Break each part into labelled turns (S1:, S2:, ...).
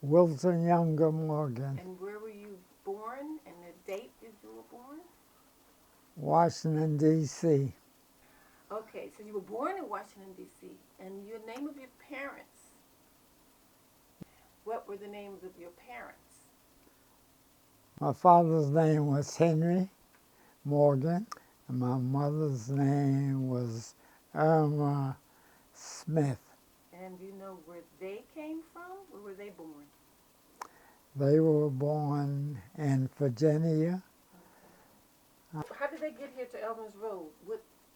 S1: Wilson Younger Morgan,
S2: And where were you born and the date that you were born?
S1: Washington, D.C.
S2: Okay, so you were born in Washington, D.C. And your name of your parents, what were the names of your parents?
S1: My father's name was Henry Morgan, and my mother's name was Irma Smith.
S2: And do you know where they came from? Where were they born?
S1: They were born in Virginia.
S2: Okay. How did they get here to Elvans Road?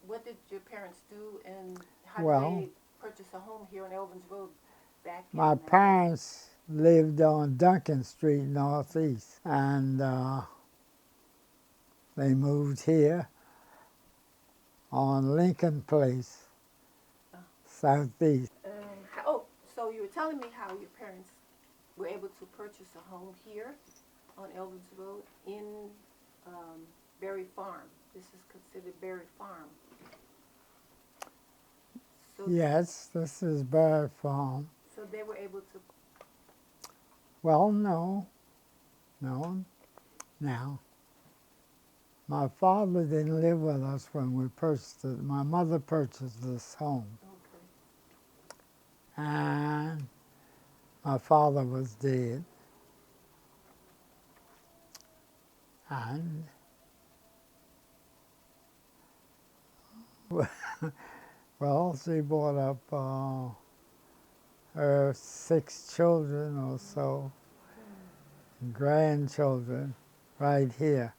S2: What did your parents do, and how did
S1: Well,
S2: they purchase a home here on Elvans Road back in
S1: my parents lived on Duncan Street Northeast, and they moved here on Lincoln Place, Southeast.
S2: So you were telling me how your parents were able to purchase a home here on Elvins Road in Berry Farm. This is considered Berry Farm. So,
S1: Yes, this is Berry Farm.
S2: so they were able to.
S1: Well, no. Now, my father didn't live with us when we purchased it. My mother purchased this home.
S2: Okay.
S1: And my father was dead. And well, she brought up her 6 children or so, grandchildren, right here.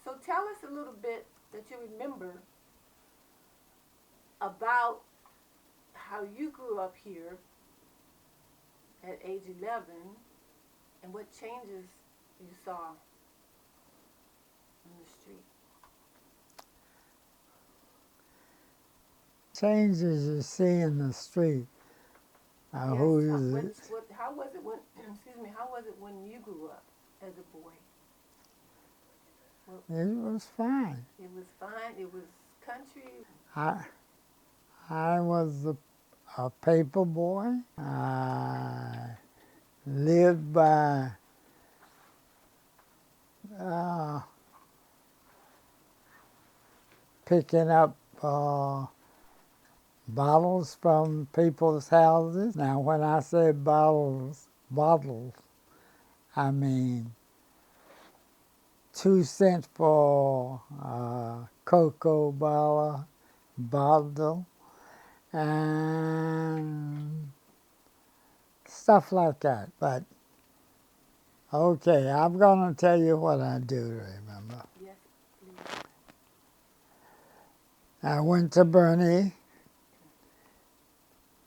S2: So tell us a little bit that you remember about how you grew up here at age 11 and what changes you saw in the street.
S1: Changes you see in the street.
S2: Yes, how was it when? Excuse me. How was it when you grew up as a boy?
S1: It was fine.
S2: It was fine. It was country.
S1: I was a paper boy. I lived by picking up bottles from people's houses. Now, when I say bottles, I mean 2 cents for cocoa bottle, and stuff like that. But okay, I'm going to tell you what I do remember.
S2: Yes, please.
S1: I went to Bernie.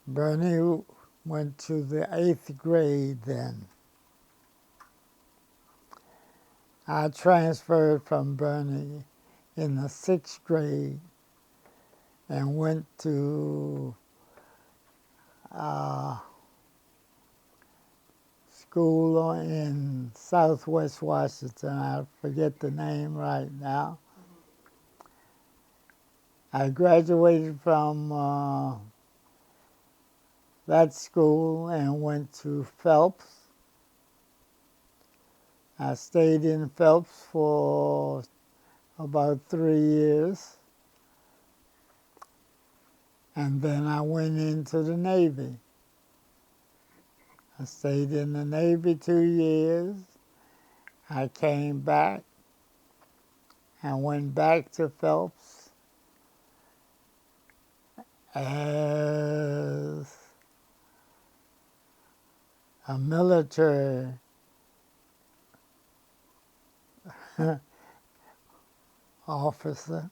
S1: Bernie went to the 8th grade then. I transferred from Bernie in the 6th grade and went to school in Southwest Washington. I forget the name right now. I graduated from that school and went to Phelps. I stayed in Phelps for about 3 years. And then I went into the Navy. I stayed in the Navy 2 years. I came back and went back to Phelps as a military officer.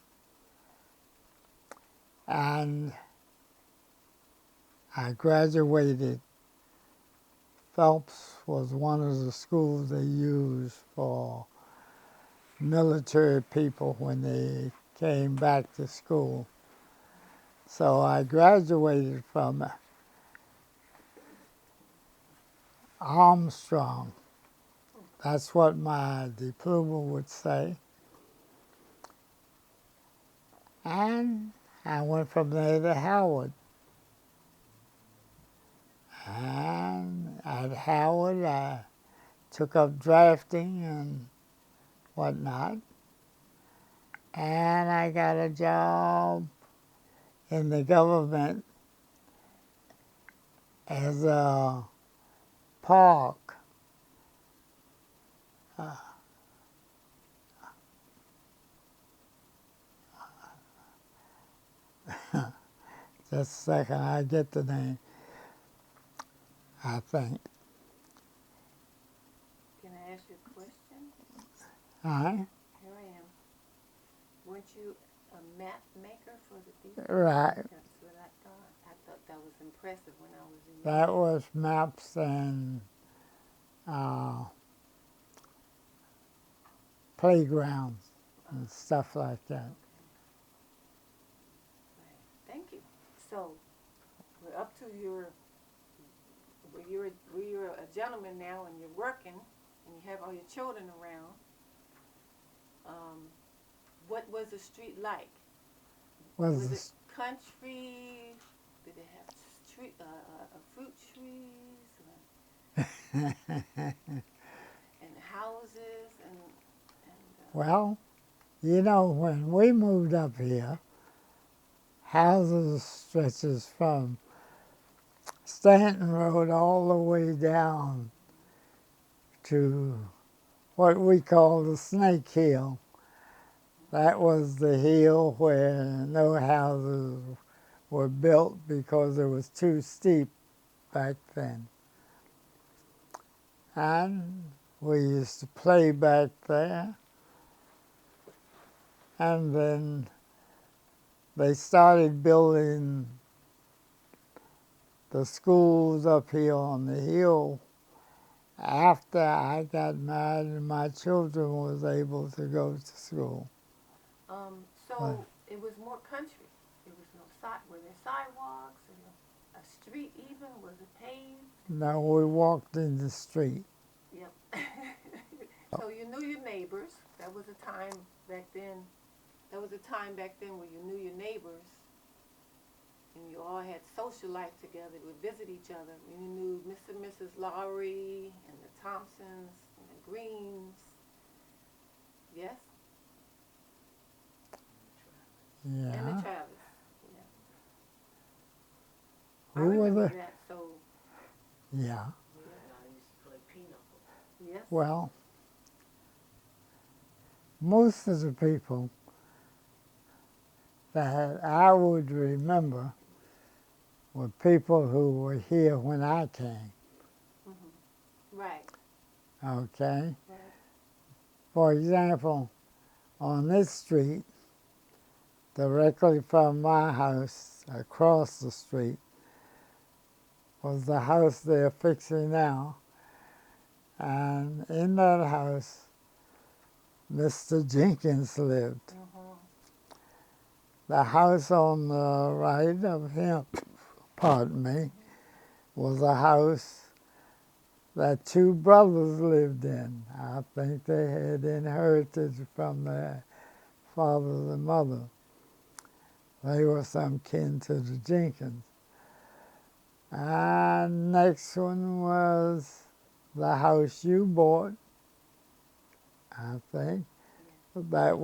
S1: And I graduated. Phelps was one of the schools they used for military people when they came back to school. So I graduated from Armstrong. That's what my diploma would say. And I went from there to Howard. And at Howard. I took up drafting and whatnot. And I got a job in the government as a park. Just a second, I get the name, I think.
S2: Can I ask you a question?
S1: All right?
S2: Here I am. Weren't you a map maker for the theater?
S1: Right.
S2: That's what I thought. I thought that was impressive when I was in
S1: That was maps and playgrounds and stuff like that.
S2: Right. Thank you. So we're up to your, you're a gentleman now and you're working and you have all your children around. What was the street like? Was it country? Did it have street, fruit trees and houses and
S1: Well, you know, when we moved up here, houses stretches from Stanton Road all the way down to what we call the Snake Hill. That was the hill where no houses were built because it was too steep back then. And we used to play back there. And then they started building the schools up here on the hill after I got married and my children was able to go to school.
S2: so it was more country. There was no were there sidewalks or a street even? Was it paved?
S1: No, we walked in the street.
S2: Yep. So you knew your neighbors. That was a time back then. There was a time back then where you knew your neighbors and you all had social life together. You would visit each other. You knew Mr. and Mrs. Lowry and the Thompsons and the Greens. Yes? And the
S1: Yeah.
S2: Travis. Yeah. I
S1: Who were
S2: remember
S1: the?
S2: that. So,
S1: Yeah.
S2: yes.
S1: Well, most of the people that I would remember were people who were here when I came.
S2: Right.
S1: Okay?
S2: Right.
S1: For example, on this street, directly from my house, across the street, was the house they're fixing now. And in that house, Mr. Jenkins lived. The house on the right of him, pardon me, was a house that two brothers lived in. I think they had inherited from their father and mother. They were some kin to the Jenkins. And next one was the house you bought, I think. That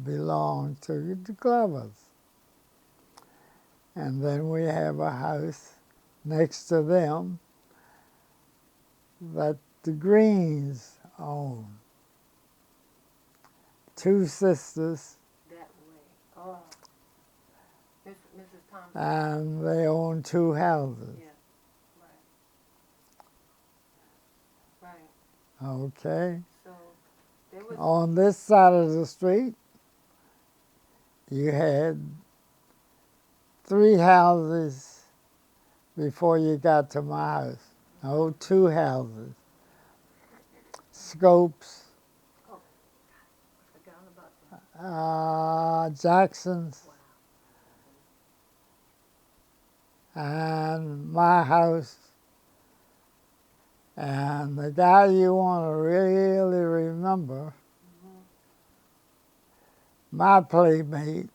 S1: belonged to the Glovers. And then we have a house next to them that the Greens own. Two sisters.
S2: That way. Oh. Mrs. Thompson.
S1: And they own two houses.
S2: Yeah. Right. Right.
S1: Okay.
S2: So there was.
S1: On this side of the street, you had three houses before you got to my house. No, two houses. Scopes,
S2: Oh, I forgot about that.
S1: Jackson's,
S2: Wow.
S1: and my house. And the guy you want to really remember, my playmate,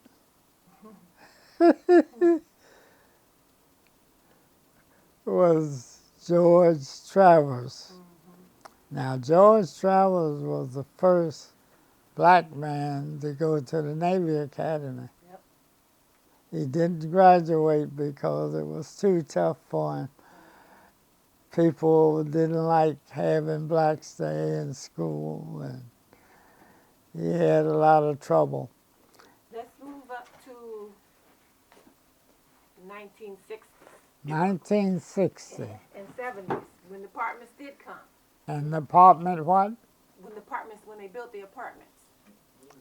S1: was George Travers.
S2: Mm-hmm.
S1: Now, George Travers was the first black man to go to the Navy Academy.
S2: Yep.
S1: He didn't graduate because it was too tough for him. People didn't like having blacks stay in school, and he had a lot of trouble.
S2: Let's move up to the 1960s
S1: 1960.
S2: and 70s when the apartments did come.
S1: And the apartment what?
S2: When they built the apartments.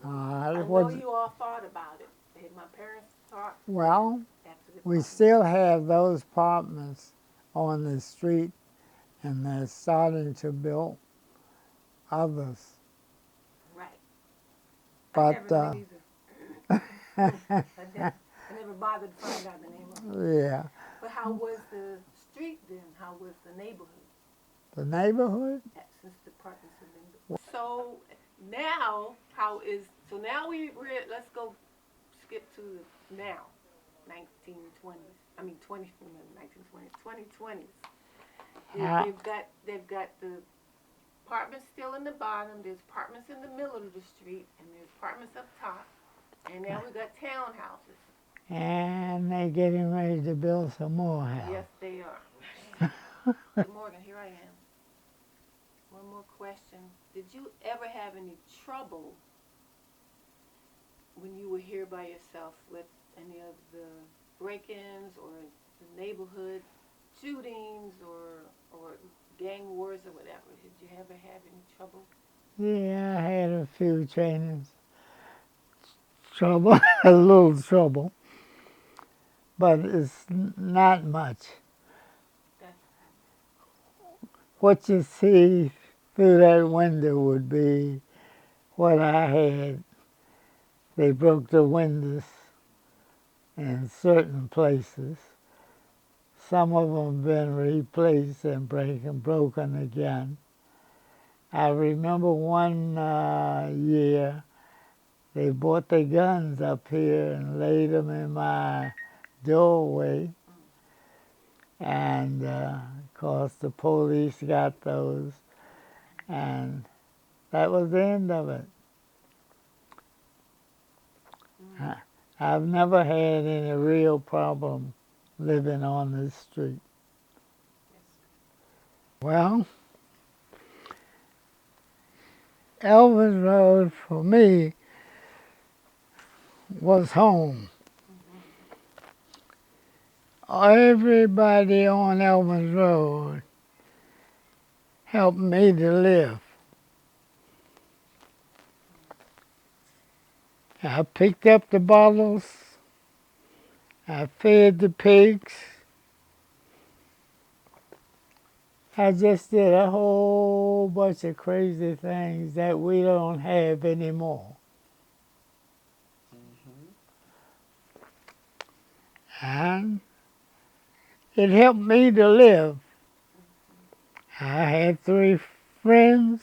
S1: It
S2: I know
S1: was,
S2: you all thought about it. My parents thought
S1: well,
S2: after the
S1: we
S2: apartments.
S1: still have those apartments on the street, and they're starting to build others.
S2: Right.
S1: But,
S2: I never knew either. I never bothered to find out the name of it.
S1: yeah.
S2: But how was the street then? How was the neighborhood
S1: The neighborhood?
S2: since the apartments have been built? So now, let's go skip to now, 1920s. I mean, 1920s, 2020s.
S1: Uh,
S2: They've got the apartments still in the bottom. There's apartments in the middle of the street, and there's apartments up top. And now we got townhouses.
S1: and they're getting ready to build some more houses.
S2: Yes, they are. Morgan, here I am. One more question. Did you ever have any trouble when you were here by yourself with any of the break-ins or the neighborhood shootings or gang wars or whatever? Did you ever have any trouble?
S1: Yeah, I had a few trainings. Trouble, a little trouble, but it's not much.
S2: That's
S1: What you see through that window would be what I had. They broke the windows in certain places. Some of them have been replaced and broken again. I remember one year they brought the guns up here and laid them in my doorway. And of course the police got those, and that was the end of it. I've never had any real problem living on this street. Well, Elvans Road for me was home. Everybody on Elvans Road helped me to live. I picked up the bottles, I fed the pigs, I just did a whole bunch of crazy things that we don't have anymore. And it helped me to live. I had 3 friends.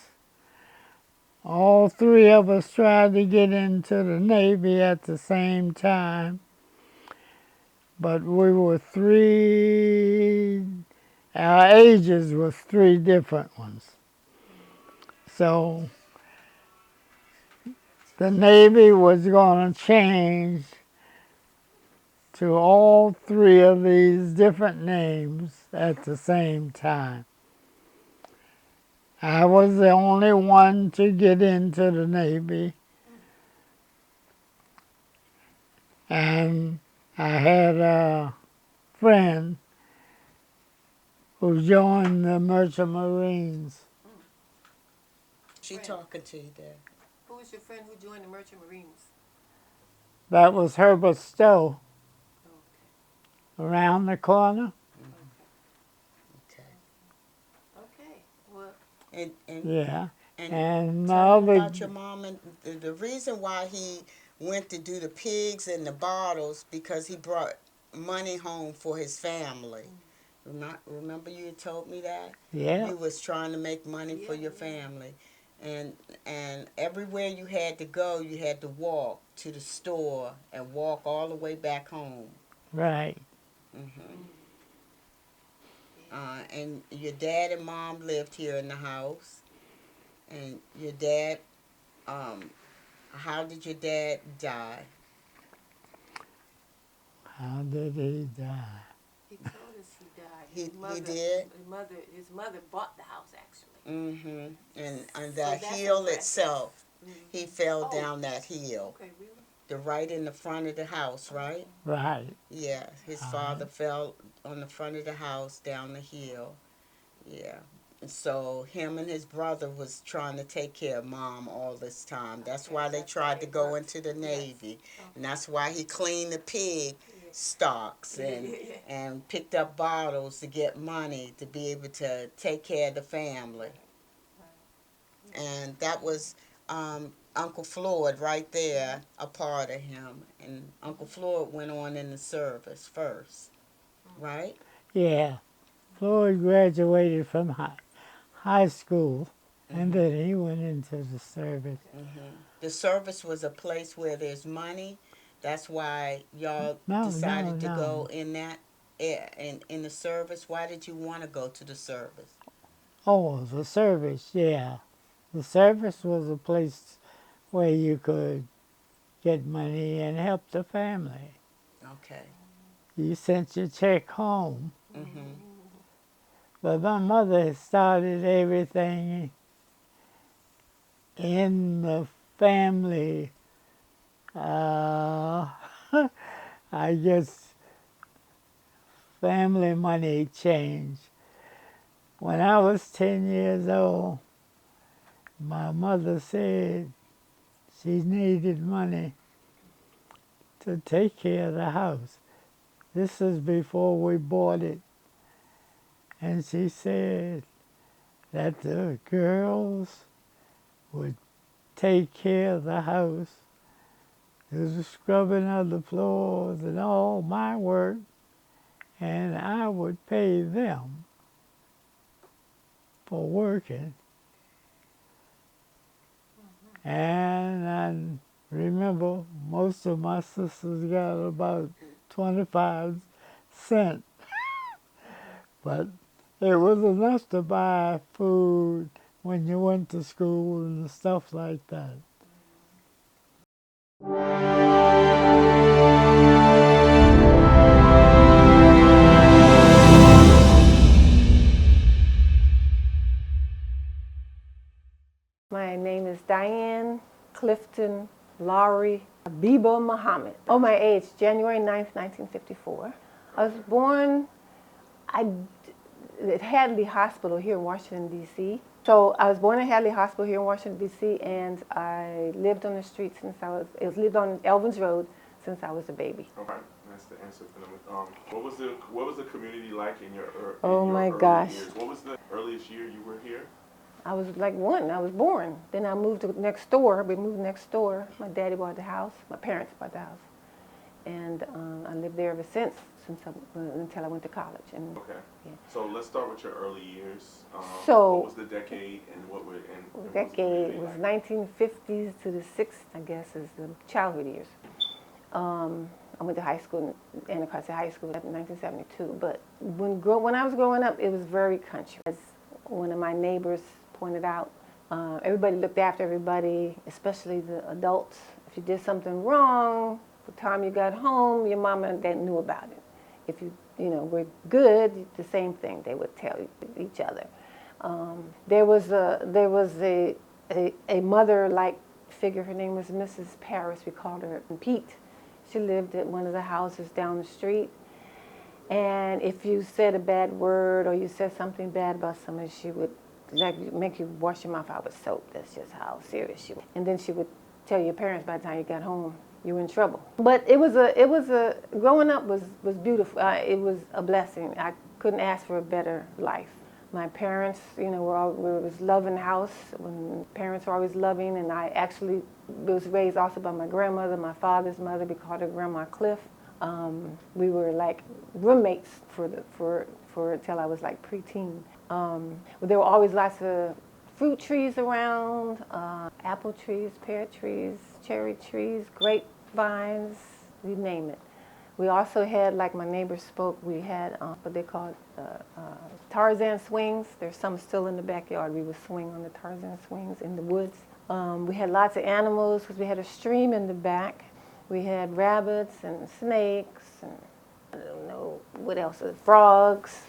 S1: All 3 of us tried to get into the Navy at the same time. But we were our ages were 3 different ones. So the Navy was going to change to all 3 of these different names at the same time. I was the only one to get into the Navy, and I had a friend who joined the Merchant Marines.
S3: She talking to you there.
S2: Who was your friend who joined the Merchant Marines?
S1: That was Herbert Stowe
S2: Okay.
S1: around the corner.
S3: Okay.
S2: Okay. Well,
S3: And
S1: Yeah.
S3: and
S1: And
S3: tell me
S1: other,
S3: about your mom and the reason why he went to do the pigs and the bottles because he brought money home for his family. Remember you told me that?
S1: yeah,
S3: You was trying to make money for your family. And everywhere you had to go, you had to walk to the store and walk all the way back home.
S1: right.
S3: Mhm. And your dad and mom lived here in the house. And your dad, how did your dad die?
S1: How did he die?
S2: He told us he died.
S3: He did?
S2: His mother bought the house actually.
S3: Mm-hmm. And
S2: So
S3: that
S2: that's
S3: hill
S2: impressive.
S3: itself, he fell
S2: Oh,
S3: down that hill.
S2: okay, really?
S3: The right in the front of the house, right?
S1: Right.
S3: Yeah, his father fell on the front of the house down the hill. Yeah. And so him and his brother was trying to take care of mom all this time. That's
S2: Okay,
S3: why they
S2: that's why
S3: tried to
S2: it
S3: go
S2: worked.
S3: into the
S2: Yes.
S3: Navy.
S2: Okay.
S3: And that's why he cleaned the pig
S2: Yeah.
S3: stocks
S2: Yeah,
S3: and
S2: yeah, yeah.
S3: and picked up bottles to get money to be able to take care of the family.
S2: Right.
S3: And that was Uncle Floyd right there, a part of him. And Uncle Floyd went on in the service first, right?
S1: Yeah. Floyd graduated from high school, and
S3: Mm-hmm.
S1: then he went into the service.
S3: Mm-hmm. The service was a place where there's money. That's why y'all
S1: No, no,
S3: decided to go
S1: no.
S3: in that in the service. Why did you want to go to the service?
S1: Oh, the service, yeah. The service was a place where you could get money and help the family.
S3: Okay.
S1: You sent your check home.
S3: Mm-hmm.
S1: But my mother started everything in the family. Uh, I guess family money changed. When I was 10 years old, my mother said she needed money to take care of the house. This is before we bought it. And she said that the girls would take care of the house, do the scrubbing of the floors and all my work, and I would pay them for working. And I remember most of my sisters got about 25 cents, but it was enough to buy food when you went to school and stuff like that.
S2: My name is Diane Clifton Lowry Abiba Muhammad. Oh, my age, January 9th, 1954. I was born at Hadley Hospital here in Washington, D.C. So I was born at Hadley Hospital here in Washington, D.C., and I lived on the street since lived on Elvans Road since I was a baby.
S4: Okay, that's the answer for them. What was the community like in your
S2: Oh my
S4: early
S2: gosh.
S4: years? What was the earliest year you were here?
S2: I was like one. I was born. Then I moved to next door. We moved next door. My daddy bought the house. My parents bought the house, and I lived there ever since until I went to college. And
S4: Okay.
S2: yeah.
S4: So let's start with your early years.
S2: So
S4: what was the decade and what were and what was the
S2: decade
S4: community
S2: was
S4: like?
S2: 1950s to the 60s, I guess, is the childhood years. I went to high school, Anacostia High School, in 1972. But when I was growing up, it was very country. As one of my neighbors pointed out, everybody looked after everybody, especially the adults. If you did something wrong, the time you got home, your mama and dad knew about it. If you were good, the same thing they would tell each other. There was a mother-like figure. Her name was Mrs. Paris. We called her Pete. She lived at one of the houses down the street. And if you said a bad word or you said something bad about somebody, she would make you wash your mouth out with soap. That's just how serious she was. And then she would tell your parents by the time you got home, you were in trouble. But growing up was beautiful. It was a blessing. I couldn't ask for a better life. My parents, was loving house. When parents were always loving, and I actually was raised also by my grandmother, my father's mother. We called her Grandma Cliff. We were like roommates for until I was like preteen. There were always lots of fruit trees around, apple trees, pear trees, cherry trees, grapevines, you name it. We also had, like my neighbor spoke, we had what they called Tarzan swings. There's some still in the backyard. We would swing on the Tarzan swings in the woods. We had lots of animals because we had a stream in the back. We had rabbits and snakes and I don't know what else, frogs.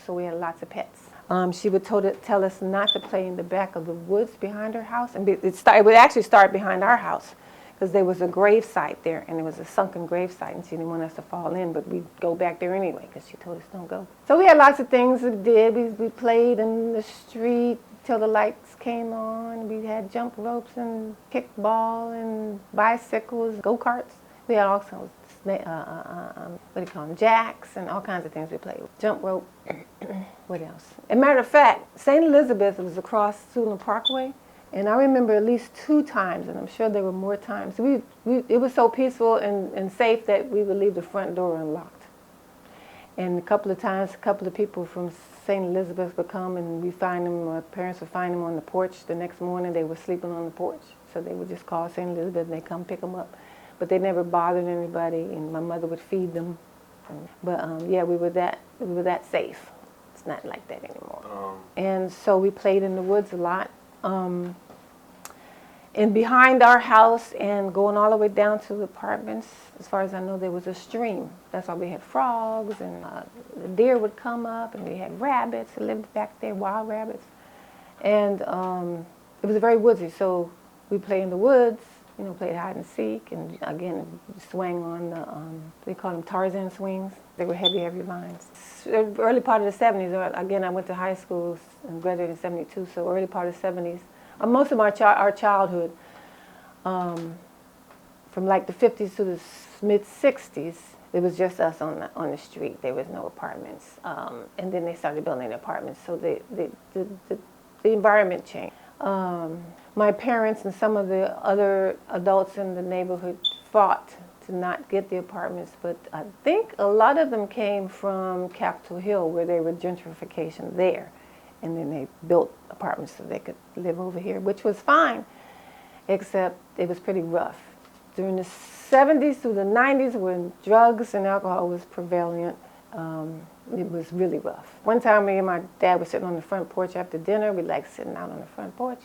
S2: So we had lots of pets. She would tell us not to play in the back of the woods behind her house. And it would actually start behind our house because there was a grave site there, and it was a sunken grave site, and she didn't want us to fall in, but we'd go back there anyway because she told us don't go. So we had lots of things we did. We played in the street till the lights came on. We had jump ropes and kickball and bicycles, go-karts. We had all sorts what do you call them, jacks and all kinds of things we played with. Jump rope, what else? As a matter of fact, St. Elizabeth was across Suitland Parkway, and I remember at least 2 times, and I'm sure there were more times. It was so peaceful and safe that we would leave the front door unlocked. And a couple of times, a couple of people from St. Elizabeth would come, and we find them, our parents would find them on the porch. The next morning, they were sleeping on the porch. So they would just call St. Elizabeth, and they'd come pick them up. But they never bothered anybody, and my mother would feed them. But yeah, we were that safe. It's not like that anymore. And so we played in the woods a lot. And behind our house and going all the way down to the apartments, as far as I know, there was a stream. That's why we had frogs, and the deer would come up, and we had rabbits that lived back there, wild rabbits. And it was very woodsy, so we played in the woods, played hide and seek, and again, swang on the, they call them Tarzan swings. They were heavy, heavy lines. Early part of the 70s, again, I went to high school and graduated in 72, so early part of the 70s. Most of our childhood, from like the 50s to the mid-60s, it was just us on the street. There was no apartments. And then they started building apartments, so the environment changed. My parents and some of the other adults in the neighborhood fought to not get the apartments, but I think a lot of them came from Capitol Hill, where they were gentrification there. And then they built apartments so they could live over here, which was fine, except it was pretty rough. During the 70s through the 90s, when drugs and alcohol was prevalent, it was really rough. One time, me and my dad were sitting on the front porch after dinner. We liked sitting out on the front porch.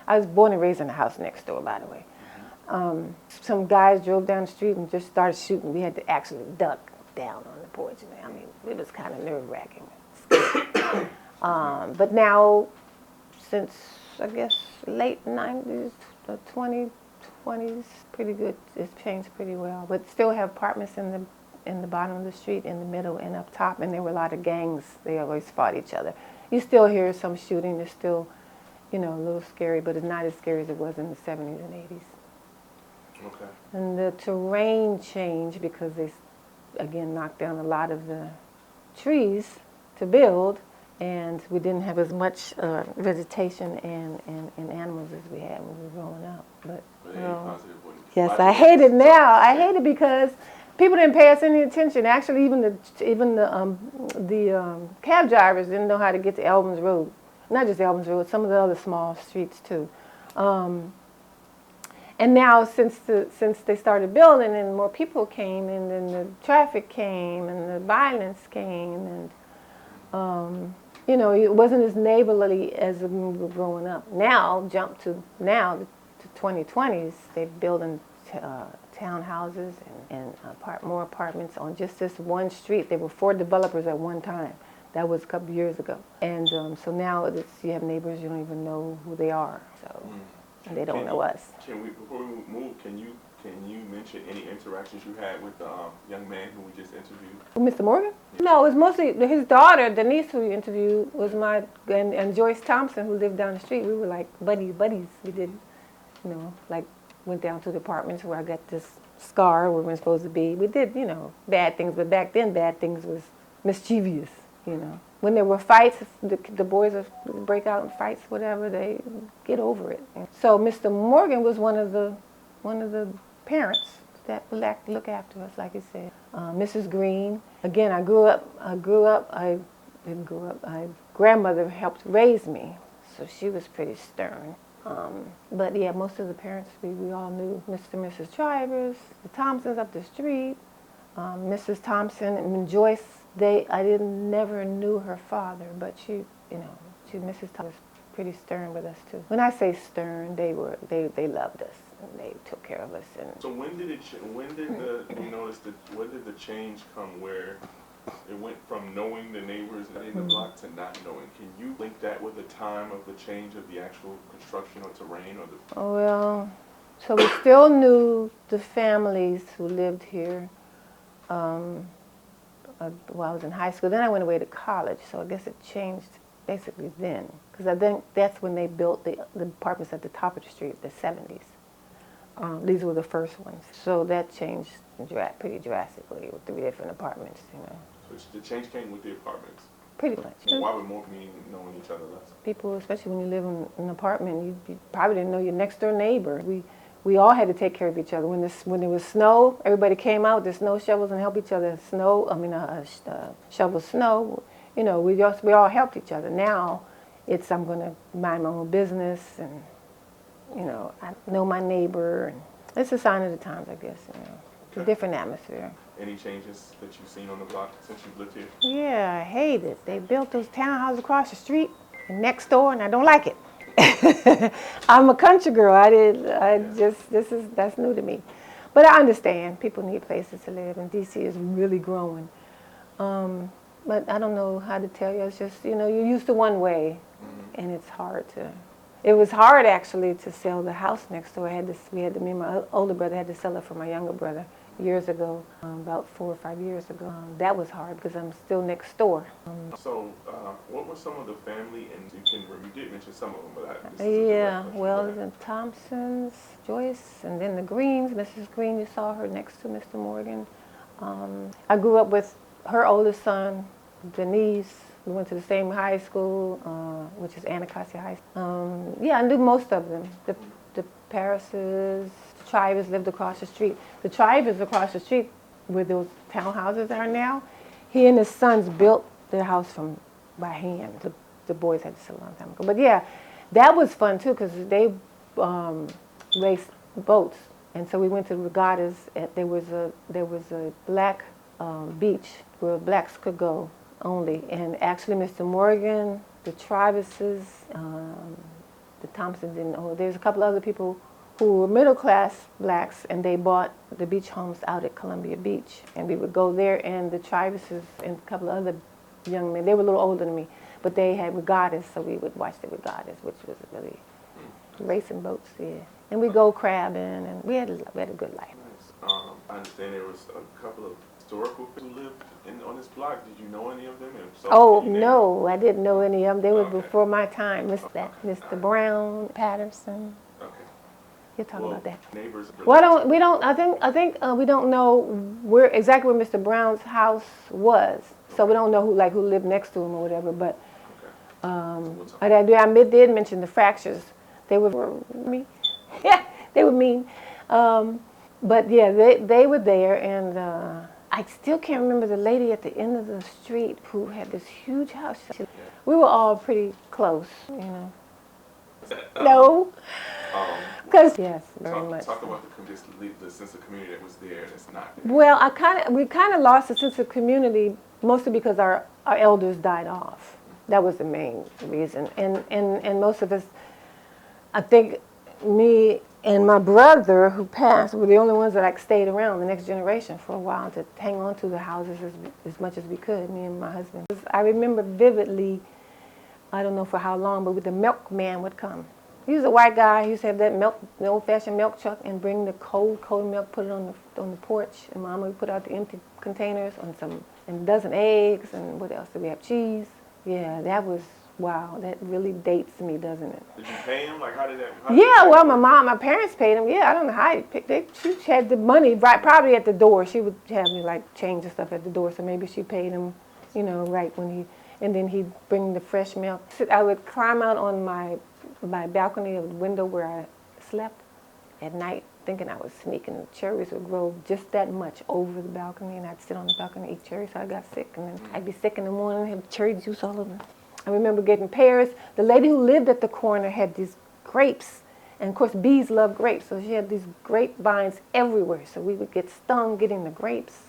S2: I was born and raised in the house next door, by the way. Some guys drove down the street and just started shooting. We had to actually duck down on the porch. I mean, it was kind of nerve-wracking. But now, since, I guess, late 90s, the 2020s, pretty good. It's changed pretty well. But still have apartments in the bottom of the street, in the middle, and up top. And there were a lot of gangs. They always fought each other. You still hear some shooting. It's still, a little scary, but it's not as scary as it was in the 70s and 80s.
S4: Okay.
S2: And the terrain changed because they, again, knocked down a lot of the trees to build. And we didn't have as much vegetation and animals as we had when we were growing up. But yes, I hate it now. I hate it because people didn't pay us any attention. Actually, even the cab drivers didn't know how to get to Elvans Road. Not just Elvans Road, some of the other small streets too. And now, since they started building, and more people came, and then the traffic came, and the violence came, and it wasn't as neighborly as when we were growing up. Now, jump to the 2020s, they're building townhouses and more apartments on just this one street. There were 4 developers at one time. That was a couple years ago. And so now you have neighbors, you don't even know who they are. So, and they don't know us.
S4: Before we move, can you mention any interactions you had with the young man who we just interviewed?
S2: Mr. Morgan? No, it was mostly his daughter, Denise, who we interviewed, was and Joyce Thompson, who lived down the street. We were like buddies. We did, went down to the apartments where I got this scar where we were supposed to be. We did, bad things, but back then bad things was mischievous, When there were fights, the boys would break out in fights, whatever, they get over it. So Mr. Morgan was one of the parents that would look after us, like you said. Mrs. Green. Again, my grandmother helped raise me, so she was pretty stern. But yeah, most of the parents we all knew. Mr. and Mrs. Trivers, the Thompsons up the street, Mrs. Thompson and Joyce, never knew her father, but Mrs. Thompson was pretty stern with us too. When I say stern, they loved us and they took care of us. And
S4: So when did the change come where it went from knowing the neighbors in the block to not knowing? Can you link that with the time of the change of the actual construction or terrain or the?
S2: Oh, well, so we still knew the families who lived here. While I was in high school. Then I went away to college, so I guess it changed basically then. Because I think that's when they built the apartments at the top of the street, the 70s. These were the first ones. So that changed pretty drastically with 3 different apartments,
S4: So the change came with the apartments.
S2: Pretty much.
S4: Well, why would more mean knowing each other less?
S2: People, especially when you live in an apartment, you probably didn't know your next door neighbor. We all had to take care of each other. When there was snow, everybody came out with their snow shovels and helped each other shovel snow. We all helped each other. Now, it's I'm going to mind my own business and, I know my neighbor. And it's a sign of the times, I guess, It's a different atmosphere.
S4: Any changes that you've seen on the block since you've lived here?
S2: Yeah, I hate it. They built those townhouses across the street and next door, and I don't like it. I'm a country girl. That's new to me. But I understand people need places to live, and DC is really growing. But I don't know how to tell you. It's just, you're used to one way, and it's hard to. It was hard actually to sell the house next door. Me and my older brother had to sell it for my younger brother years ago, about 4 or 5 years ago. That was hard because I'm still next door.
S4: So, what were some of the family, and you did mention some of them, but
S2: The Thompsons, Joyce, and then the Greens. Mrs. Green, you saw her next to Mr. Morgan. I grew up with her oldest son, Denise. We went to the same high school, which is Anacostia High School. I knew most of them. The Parises, the Trivers lived across the street. The Trivers across the street, where those townhouses are now, he and his sons built their house by hand. The boys had to sell a long time ago. But yeah, that was fun too because they raced boats, and so we went to regattas. There was a black beach where blacks could go only, and actually Mr. Morgan, the Triverses, the Thompsons, and there's a couple other people who were middle-class blacks, and they bought the beach homes out at Columbia Beach. And we would go there, and the Triverses and a couple of other young men, they were a little older than me, but they had regattas, so we would watch the regattas, which was really racing boats, yeah. And we go crabbing, and we had a good life.
S4: Nice. I understand there was a couple of historical people who lived on this block. Did you know any of them?
S2: No, I didn't know any of them. They were before my time. Mr. Brown, Patterson.
S4: Okay.
S2: You'll talk about that.
S4: Neighbors.
S2: I think we don't know exactly where Mr. Brown's house was. So we don't know who lived next to him or whatever. But I did mention the fractures. They were me. Yeah, they were mean. But yeah, they were there, and I still can't remember the lady at the end of the street who had this huge house. We were all pretty close, No. Because yes, very much.
S4: Talk about the sense of community that was there that's not there.
S2: Well, we kind of lost the sense of community mostly because our elders died off. That was the main reason, and most of us, I think, me and my brother who passed were the only ones that stayed around the next generation for a while to hang on to the houses as much as we could, me and my husband. I remember vividly, I don't know for how long, but the milkman would come. He was a white guy. He used to have the old-fashioned milk truck and bring the cold milk, put it on the porch, and Mama would put out the empty containers and a dozen eggs, and what else did we have? Cheese. Yeah, that was, wow, that really dates me, doesn't it?
S4: Did you pay him? Like, how did that?
S2: Well, my parents paid him. Yeah, I don't know how she had the money right, probably at the door. She would have me change the stuff at the door, so maybe she paid him, right when and then he'd bring the fresh milk. I would climb out on my balcony of the window where I slept at night, thinking I was sneaking. The cherries would grow just that much over the balcony, and I'd sit on the balcony and eat cherries. So I got sick, and then I'd be sick in the morning and have cherry juice all over. I remember getting pears. The lady who lived at the corner had these grapes, And of course, bees love grapes, so she had these grapevines everywhere. So we would get stung getting the grapes.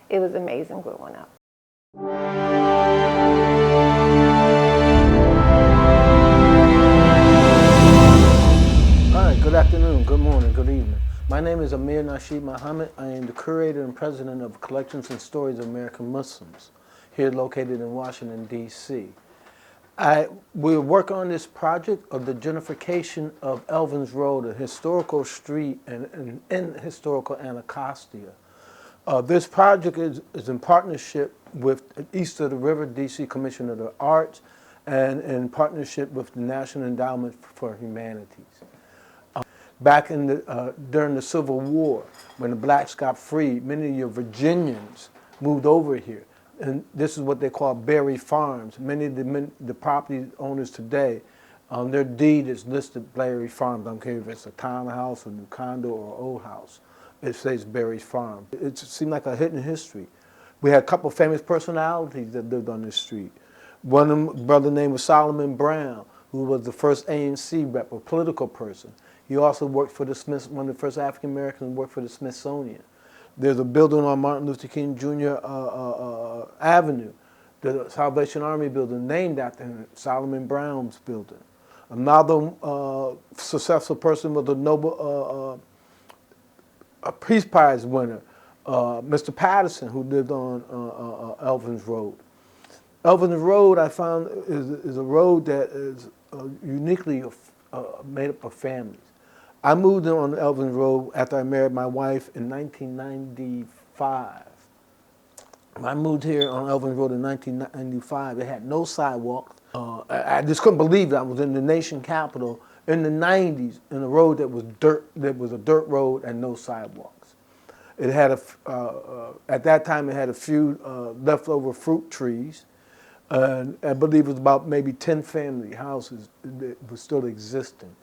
S2: It was amazing growing up.
S5: Hi, good afternoon, good morning, good evening. My name is Amir Nasheed Muhammad. I am the curator and president of Collections and Stories of American Muslims, here located in Washington, D.C. We work on this project of the gentrification of Elvans Road, a historical street in historical Anacostia. This project is in partnership with East of the River D.C. Commission of the Arts and in partnership with the National Endowment for Humanities. Back during the Civil War, when the blacks got freed, many of your Virginians moved over here. And this is what they call Berry Farms. Many of the property owners today, their deed is listed Berry Farms. I don't care if it's a townhouse, a new condo, or an old house. It says Berry Farm. It seemed like a hidden history. We had a couple of famous personalities that lived on this street. One of them, brother named was Solomon Brown, who was the first ANC rep, a political person. He also worked for the one of the first African Americans worked for the Smithsonian. There's a building on Martin Luther King Jr. Avenue, the Salvation Army building, named after him, Solomon Brown's building. Another successful person was a Nobel a Peace Prize winner, Mr. Patterson, who lived on Elvans Road. Elvans Road, I found, is a road that is uniquely made up of families. I moved in on Elvans Road after I married my wife in 1995. When I moved here on Elvans Road in 1995, it had no sidewalks. I just couldn't believe it. I was in the nation capital in the 90s in a road that was a dirt road and no sidewalks. It had at that time it had a few leftover fruit trees. I believe it was about maybe 10 family houses that were still existing.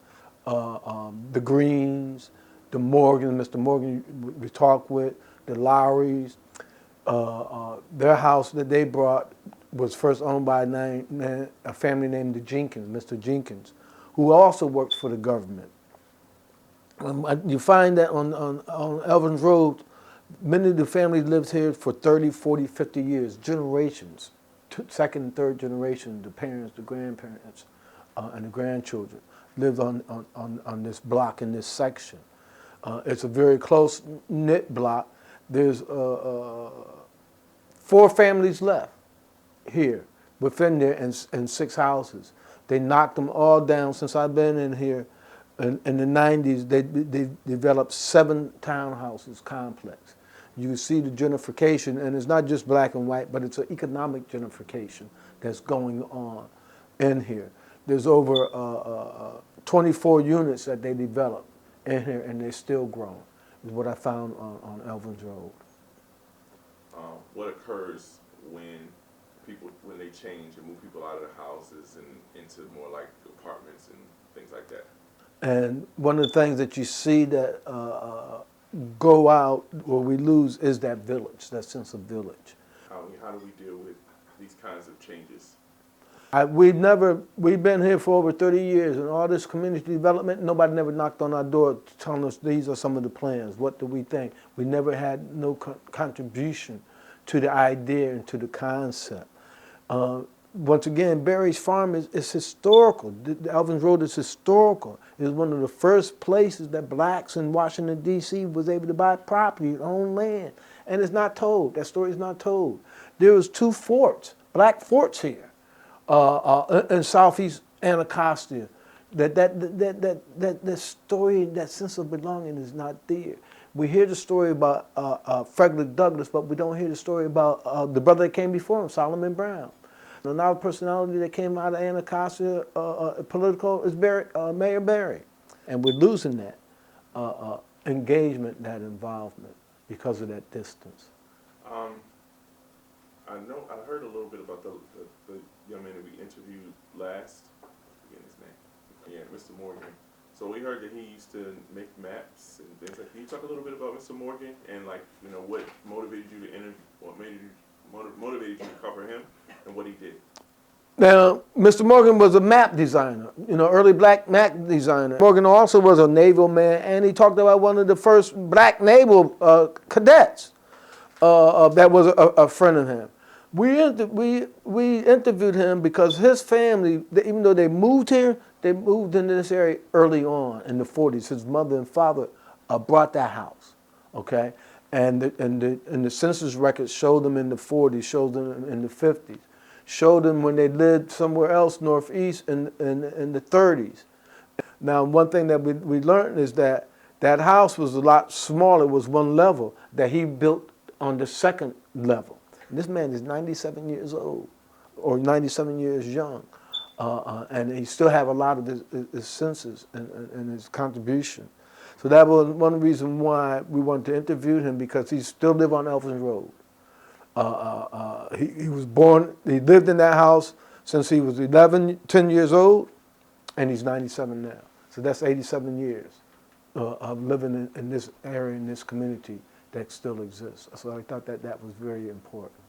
S5: The Greens, the Morgan, Mr. Morgan we talked with, the Lowrys. Their house that they brought was first owned by a family named the Jenkins, Mr. Jenkins, who also worked for the government. You find that on Elvans Road, many of the families lived here for 30, 40, 50 years, generations, second and third generation, the parents, the grandparents, and the grandchildren lived on this block in this section. It's a very close-knit block. There's 4 families left here, within there, and 6 houses. They knocked them all down. Since I've been in here in the 90s, they developed 7 townhouses complex. You can see the gentrification, and it's not just black and white, but it's an economic gentrification that's going on in here. There's over 24 units that they developed in here, and they're still growing, is what I found on Elvans Road.
S4: What occurs when they change and move people out of the houses and into more like apartments and things like that?
S5: And one of the things that you see that go out, or we lose, is that village, that sense of village.
S4: How do we deal with these kinds of changes?
S5: We've been here for over 30 years, and all this community development, nobody never knocked on our door telling us these are some of the plans. What do we think? We never had no contribution to the idea and to the concept. Once again, Berry's Farm is historical. The Elvans Road is historical. It was one of the first places that blacks in Washington, D.C. was able to buy property, own land. And it's not told. That story is not told. There was 2 forts, black forts here, in southeast Anacostia. That story, that sense of belonging is not there. We hear the story about Frederick Douglass, but we don't hear the story about the brother that came before him, Solomon Brown. Another personality that came out of Anacostia, political, is Mayor Berry. And we're losing that engagement, that involvement, because of that distance.
S4: I heard a little bit about the young man that we interviewed last. I forget his name. Yeah, Mr. Morgan. So we heard that he used to make maps and things like that. Can you talk a little bit about Mr. Morgan and what motivated you to interview, what motivated you to cover him and what he did?
S5: Now, Mr. Morgan was a map designer, early black map designer. Morgan also was a naval man, and he talked about one of the first black naval cadets that was a friend of him. We interviewed him because his family, even though they moved here, they moved into this area early on in the 40s. His mother and father bought that house, okay? And the census records showed them in the 40s, showed them in the 50s, showed them when they lived somewhere else northeast in the 30s. Now, one thing that we learned is that that house was a lot smaller, it was one level, that he built on the second level. And this man is 97 years old, or 97 years young, and he still have a lot of his senses and his contribution. So that was one reason why we wanted to interview him, because he still lived on Elvans Road. He was born, he lived in that house since he was 10 years old, and he's 97 now. So that's 87 years of living in this area, in this community that still exists. So I thought that was very important.